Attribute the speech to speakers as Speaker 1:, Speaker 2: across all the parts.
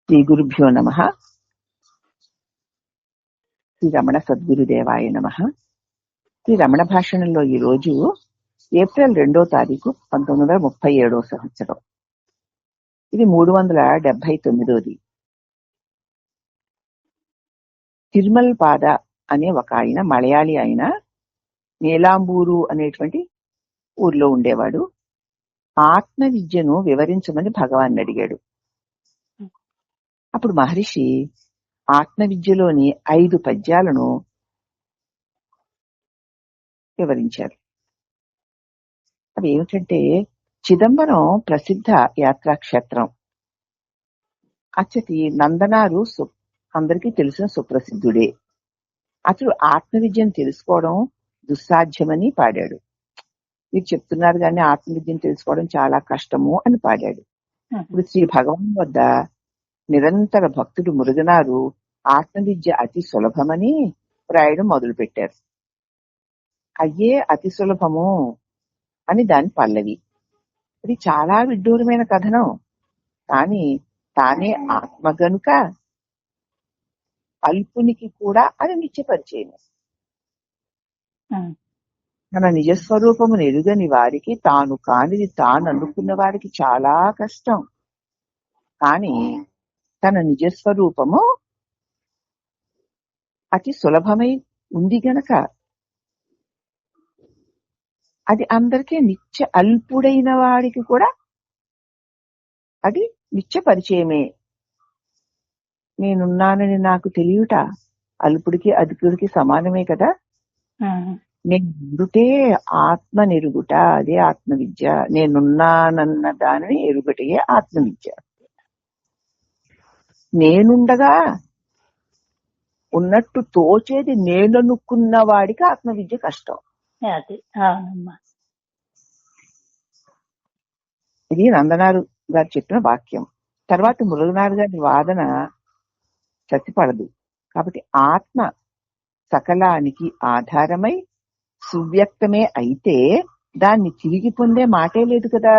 Speaker 1: శ్రీ గురుభ్యో నమః. శ్రీ రమణ సద్గురుదేవాయ నమః. శ్రీ రమణ భాషణంలో ఈ రోజు ఏప్రిల్ 2వ తారీఖు 1937వ సంవత్సరం. ఇది 379ది. తిరుమల్ పాద అనే ఒక ఆయన, మలయాళీ ఆయన, నీలాంబూరు అనేటువంటి ఊర్లో ఉండేవాడు. ఆత్మ విద్యను వివరించమని భగవాన్ అడిగాడు. అప్పుడు మహర్షి ఆత్మ విద్యలోని 5 పద్యాలను వివరించారు. అవి ఏమిటంటే, చిదంబరం ప్రసిద్ధ యాత్రాక్షేత్రం. అచ్చటి నందనారు అందరికీ తెలిసిన సుప్రసిద్ధుడే. అతడు ఆత్మ విద్యను తెలుసుకోవడం దుస్సాధ్యమని పాడాడు. మీరు చెప్తున్నారు కానీ ఆత్మ విద్యను తెలుసుకోవడం చాలా కష్టము అని పాడాడు. ఇప్పుడు శ్రీ భగవాన్ వద్ద నిరంతర భక్తుడు మురుగనారు ఆత్మ విద్య అతి సులభమని రాయడం మొదలు పెట్టారు. అయ్యే అతి సులభము అని దాని పల్లవి. ఇది చాలా విడ్డూరమైన కథనం. కానీ తానే ఆత్మ గనుక అల్పునికి కూడా అది నిత్యపరిచయం. తన నిజస్వరూపమును ఎరుగని వారికి తాను కానిది తాను అనుకున్న వారికి చాలా కష్టం. కానీ తన నిజస్వరూపము అతి సులభమై ఉంది గనక అది అందరికీ నిత్య అల్పుడైన వాడికి కూడా అది నిత్య పరిచయమే. నేనున్నానని నాకు తెలియట అల్పుడికి అధికుడికి సమానమే కదా. నేనుండుటే ఆత్మ నెరుగుట, అదే ఆత్మ విద్య. నేనున్నానన్న దానిని ఎరుగుటయే ఆత్మ విద్య. నేనుండగా ఉన్నట్టు తోచేది నేననుకున్న వాడికి ఆత్మ విద్య కష్టం. ఇది నందనారు గారు చెప్పిన వాక్యం. తర్వాత మురుగనారు గారి వాదన చచ్చిపడదు. కాబట్టి ఆత్మ సకలానికి ఆధారమై సువ్యక్తమే అయితే దాన్ని తిరిగి పొందే మాటే లేదు కదా.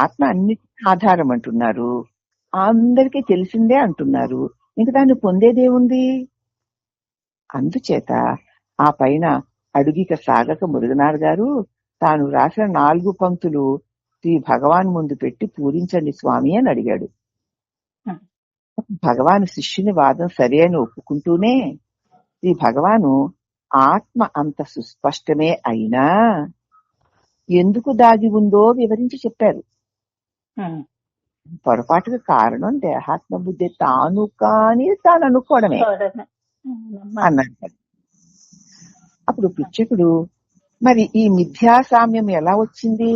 Speaker 1: ఆత్మ అన్నిటికీ ఆధారం అంటున్నారు, అందరికీ తెలిసిందే అంటున్నారు. ఇంక దాన్ని పొందేదేముంది? అందుచేత ఆ పైన అడుగిక సాగక మురుగనార్ గారు తాను రాసిన 4 పంక్తులు శ్రీ భగవాన్ ముందు పెట్టి పూరించండి స్వామి అని అడిగాడు. భగవాను శిష్యుని వాదం సరే అని ఒప్పుకుంటూనే శ్రీ భగవాను ఆత్మ అంత సుస్పష్టమే అయినా ఎందుకు దాగి ఉందో వివరించి చెప్పారు. పొరపాటుగా కారణం దేహాత్మ బుద్ధి, తాను కాని తాను అనుకోవడమే అన్నాడు. అప్పుడు పిచ్చకుడు, మరి ఈ మిథ్యా సామ్యం ఎలా వచ్చింది?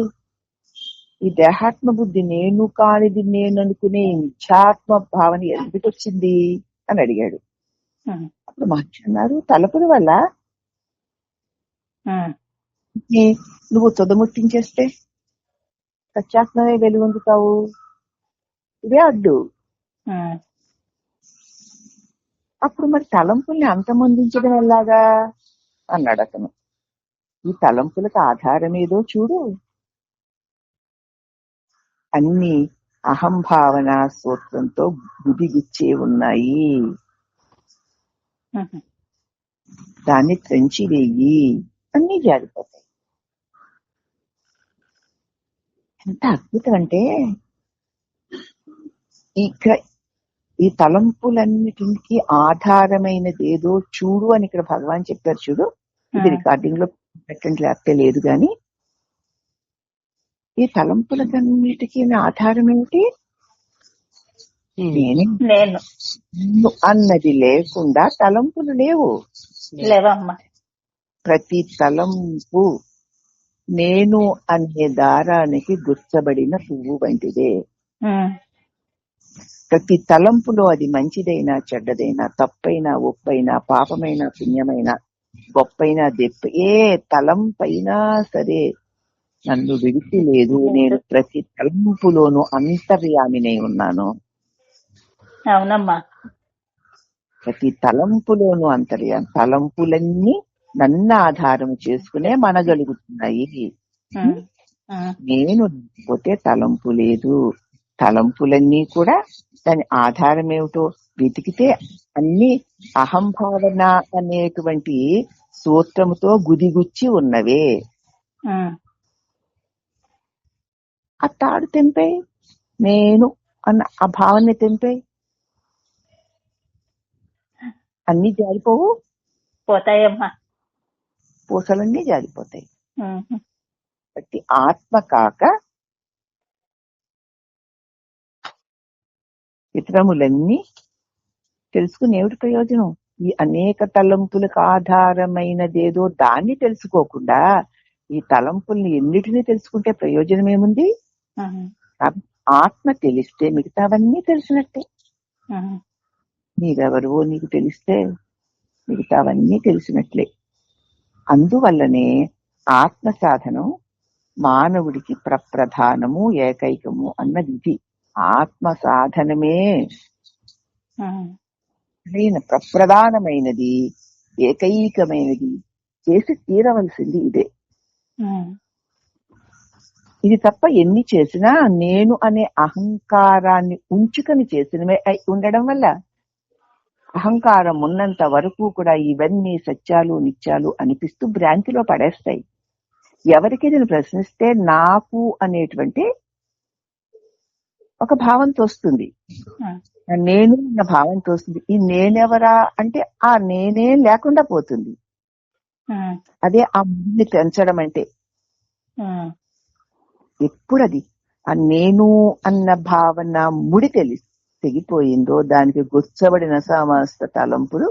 Speaker 1: ఈ దేహాత్మ బుద్ధి నేను కానిది నేను అనుకునే మిథ్యాత్మ భావన ఎందుకు వచ్చింది అని అడిగాడు. అప్పుడు మహర్షి అన్నారు, తలపుల వల్ల. నువ్వు తుదముట్టించేస్తే సత్యాత్మమే వెలుగొందుతావు, ఇదే అడ్డు. అప్పుడు మరి తలంపుల్ని అంతమొందించడం ఎలాగా అన్నాడు అతను. ఈ తలంపులకు ఆధారం ఏదో చూడు. అన్ని అహంభావన సూత్రంతో గుదిగుచ్చే ఉన్నాయి. దాన్ని త్రెంచి వేయి, అన్ని జారిపోతాయి. ఎంత అద్భుతం అంటే, ఇక్కడ ఈ తలంపులన్నిటికి ఆధారమైనది ఏదో చూడు అని ఇక్కడ భగవాన్ చెప్పారు. చూడు, ఇది రికార్డింగ్ లో పెట్టండి లేకపోతే లేదు గాని, ఈ తలంపులకన్నిటికీ ఆధారం ఏమిటి? నేను అన్నది లేకుండా తలంపులు లేవు. ప్రతి తలంపు నేను అనే దారానికి గుర్చబడిన పువ్వు వంటిదే. ప్రతి తలంపులో అది మంచిదైనా చెడ్డదైనా, తప్పైనా ఒప్పైనా, పాపమైనా పుణ్యమైనా, గొప్పైనా దెప్ప, ఏ తలంపైనా సరే నన్ను విడిచి లేదు. నేను ప్రతి తలంపులోనూ అంతర్యామినై ఉన్నాను.
Speaker 2: అవునమ్మా,
Speaker 1: ప్రతి తలంపులోనూ అంతర్యామి. తలంపులన్నీ నన్ను ఆధారం చేసుకునే మనగలుగుతున్నాయి. నేను పోతే తలంపు లేదు. తలంపులన్నీ కూడా దాని ఆధారం ఏమిటో వెతికితే అన్ని అహంభావన అనేటువంటి సూత్రముతో గుదిగుచ్చి ఉన్నవే. ఆ తాడు తెంపే, నేను అన్న ఆ భావన తెంపే, అన్ని జారిపోవు,
Speaker 2: పోతాయమ్మా,
Speaker 1: పూసలన్నీ జారిపోతాయి. బట్టి ఆత్మ కాక ఇతరములన్నీ తెలుసుకుని ఏమిటి ప్రయోజనం? ఈ అనేక తలంపులకు ఆధారమైనదేదో దాన్ని తెలుసుకోకుండా ఈ తలంపుల్ని ఎన్నిటినీ తెలుసుకుంటే ప్రయోజనం ఏముంది? ఆత్మ తెలిస్తే మిగతావన్నీ తెలిసినట్టే. నీవెవరువో నీకు తెలిస్తే మిగతావన్నీ తెలిసినట్లే. అందువల్లనే ఆత్మ సాధనం మానవుడికి ప్రప్రధానము, ఏకైకము అన్నది ఇది. ఆత్మ సాధనమే ప్రప్రధానమైనది, ఏకైకమైనది, చేసి తీరవలసింది ఇదే. ఇది తప్ప ఎన్ని చేసినా నేను అనే అహంకారాన్ని ఉంచుకొని చేసినవే అయి ఉండడం వల్ల అహంకారం ఉన్నంత వరకు కూడా ఇవన్నీ సత్యాలు నిత్యాలు అనిపిస్తూ భ్రాంతిలో పడేస్తాయి. ఎవరికి నేను ప్రశ్నిస్తే నాకు అనేటువంటి ఒక భావంతో వస్తుంది, నేను అన్న భావంతో వస్తుంది. ఈ నేనెవరా అంటే ఆ నేనే లేకుండా పోతుంది. అదే ఆ ముడిని పెంచడం అంటే. ఎప్పుడది ఆ నేను అన్న భావన ముడి తెగిపోయిందో దానికి గుచ్చబడిన సమస్త తలంపులు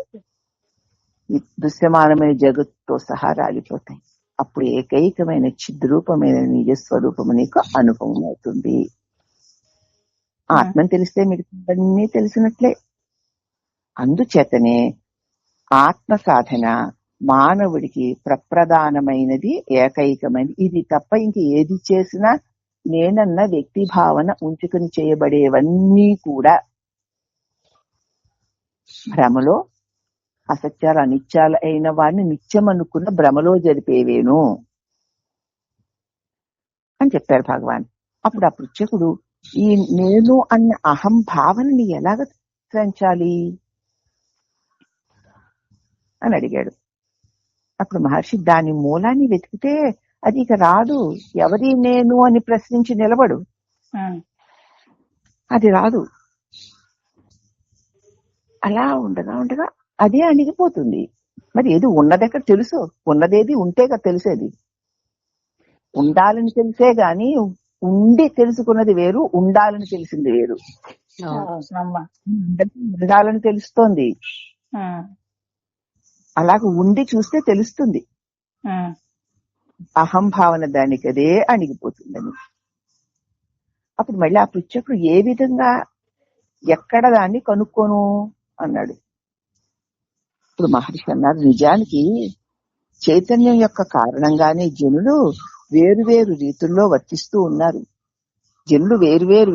Speaker 1: ఈ దృశ్యమానమైన జగత్తుతో సహా రాలిపోతాయి. అప్పుడు ఏకైకమైన చిద్రూపమైన నిజస్వరూపము నీకు అనుభవం అవుతుంది. ఆత్మని తెలిస్తే మిగతావన్నీ తెలిసినట్లే. అందుచేతనే ఆత్మ సాధన మానవుడికి ప్రప్రధానమైనది, ఏకైకమైనది. ఇది తప్ప ఇంక ఏది చేసినా నేనన్న వ్యక్తి భావన ఉంచుకుని చేయబడేవన్నీ కూడా భ్రమలో, అసత్యాలు అనిత్యాలు అయిన వాడిని నిత్యం అనుకున్న భ్రమలో జరిపేవేను అని చెప్పారు భగవాన్. అప్పుడు ఆ పృచ్ఛకుడు ఈ నేను అన్న అహంభావనని ఎలాగ పెంచాలి అని అడిగాడు. అప్పుడు మహర్షి దాని మూలాన్ని వెతికితే అది ఇక రాదు. ఎవరి నేను అని ప్రశ్నించి నిలబడు, అది రాదు. అలా ఉండగా ఉండగా అదే అణిగిపోతుంది. మరి ఏది ఉన్నదెక్కడ తెలుసు? ఉన్నదేది ఉంటేగా తెలిసేది. ఉండాలని తెలిసే గాని ఉండి తెలుసుకున్నది వేరు, ఉండాలని తెలిసింది వేరు. ఉండాలని తెలుస్తోంది, అలాగ ఉండి చూస్తే తెలుస్తుంది. అహంభావన దానికి అదే అణిగిపోతుందని. అప్పుడు మళ్ళీ ఆ పృచ్ఛకుడు ఏ విధంగా ఎక్కడ దాన్ని కనుక్కోను అన్నాడు. ఇప్పుడు మహర్షి అన్నారు, నిజానికి చైతన్యం యొక్క కారణంగానే జనులు వేరువేరు రీతుల్లో వర్తిస్తూ ఉన్నారు. జనులు వేరువేరు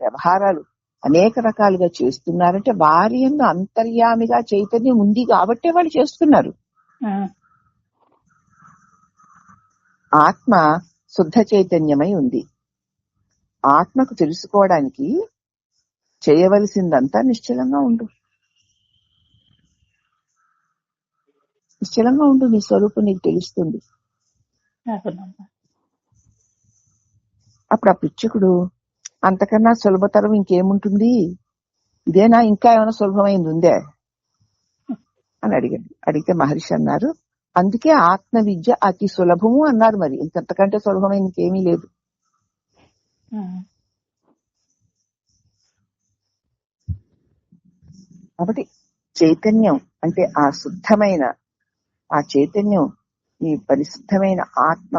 Speaker 1: వ్యవహారాలు అనేక రకాలుగా చేస్తున్నారంటే వారి యందు అంతర్యామిగా చైతన్యం ఉంది కాబట్టే వాళ్ళు చేస్తున్నారు. ఆత్మ శుద్ధ చైతన్యమై ఉంది. ఆత్మకు తెలుసుకోవడానికి చేయవలసిందంతా నిశ్చలంగా ఉండు. నిశ్చలంగా ఉండు, నీ స్వరూపం నీకు తెలుస్తుంది. అప్పుడు ఆ పిచ్చుకుడు అంతకన్నా సులభతరం ఇంకేముంటుంది, ఇదేనా, ఇంకా ఏమైనా సులభమైంది ఉందే అని అడిగాడు. అడిగితే మహర్షి అన్నారు, అందుకే ఆత్మ విద్య అతి సులభము అన్నారు. మరి ఇంకంతకంటే సులభమైంది ఇంకేమీ లేదు. కాబట్టి చైతన్యం అంటే ఆ శుద్ధమైన ఆ చైతన్యం, ఈ పరిశుద్ధమైన ఆత్మ,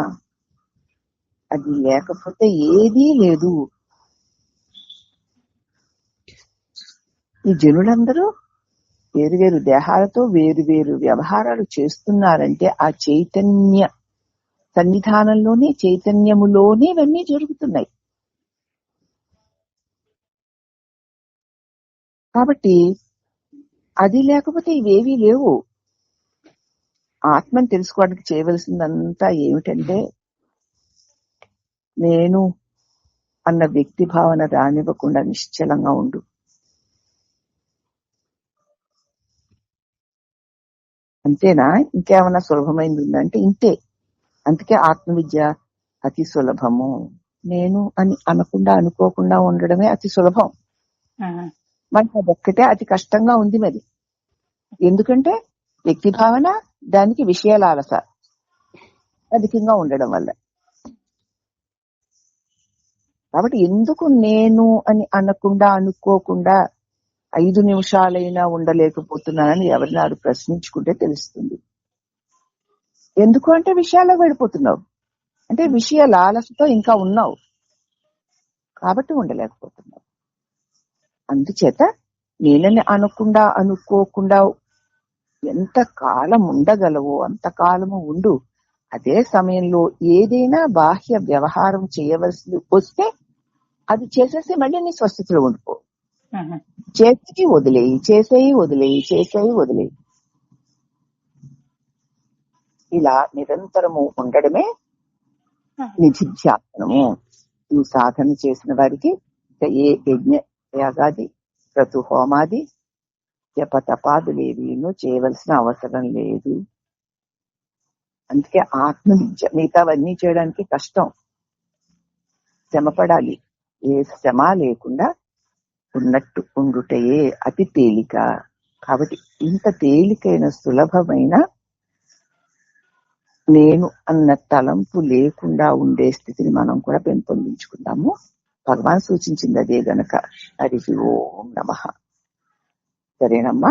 Speaker 1: అది లేకపోతే ఏదీ లేదు. ఈ జనులందరూ వేరువేరు దేహాలతో వేరువేరు వ్యవహారాలు చేస్తున్నారంటే ఆ చైతన్య సన్నిధానంలోనే, చైతన్యములోనే ఇవన్నీ జరుగుతున్నాయి. కాబట్టి అది లేకపోతే ఇవేవీ లేవు. ఆత్మని తెలుసుకోవడానికి చేయవలసిందంతా ఏమిటంటే నేను అన్న వ్యక్తి భావన రానివ్వకుండా నిశ్చలంగా ఉండు. అంతేనా? ఇంకేమన్నా సులభమైంది ఉందంటే ఇంతే. అందుకే ఆత్మవిద్య అతి సులభము. నేను అని అనకుండా అనుకోకుండా ఉండడమే అతి సులభం. మనకి అదొక్కటే అతి కష్టంగా ఉంది. మరి ఎందుకంటే వ్యక్తి భావన, దానికి విషయాల అలస అధికంగా ఉండడం వల్ల. కాబట్టి ఎందుకు నేను అని అనకుండా అనుకోకుండా 5 నిమిషాలైనా ఉండలేకపోతున్నానని ఎవరినారు ప్రశ్నించుకుంటే తెలుస్తుంది. ఎందుకు అంటే విషయాల్లో వెళ్ళిపోతున్నావు, అంటే విషయ లాలసతో ఇంకా ఉన్నావు కాబట్టి ఉండలేకపోతున్నావు. అందుచేత నేనని అనకుండా అనుకోకుండా ఎంత కాలం ఉండగలవో అంతకాలము ఉండు. అదే సమయంలో ఏదైనా బాహ్య వ్యవహారం చేయవలసి వస్తే అది చేసేసి మళ్ళీ నీ స్వస్థతలో ఉండిపో. చేసేయి వదిలేయి, చేసేయి వదిలేయి, చేసేయి వదిలేయి. ఇలా నిరంతరము ఉండడమే నిధిధ్యాసనము. ఈ సాధన చేసిన వారికి ఏ యజ్ఞ యాగాది క్రతు హోమాది జప తపాదులేవీను చేయవలసిన అవసరం లేదు. అందుకే ఆత్మవిద్య మిగతావన్నీ చేయడానికి కష్టం, శ్రమపడాలి. ఏ శ్రమ లేకుండా ఉన్నట్టు ఉండుటయే అతి తేలిక. కాబట్టి ఇంత తేలికైన సులభమైన నేను అన్న తలంపు లేకుండా ఉండే స్థితిని మనం కూడా పెంపొందించుకుందాము. భగవాన్ సూచించింది అదే గనక. హరి ఓం నమః. సరేనమ్మా.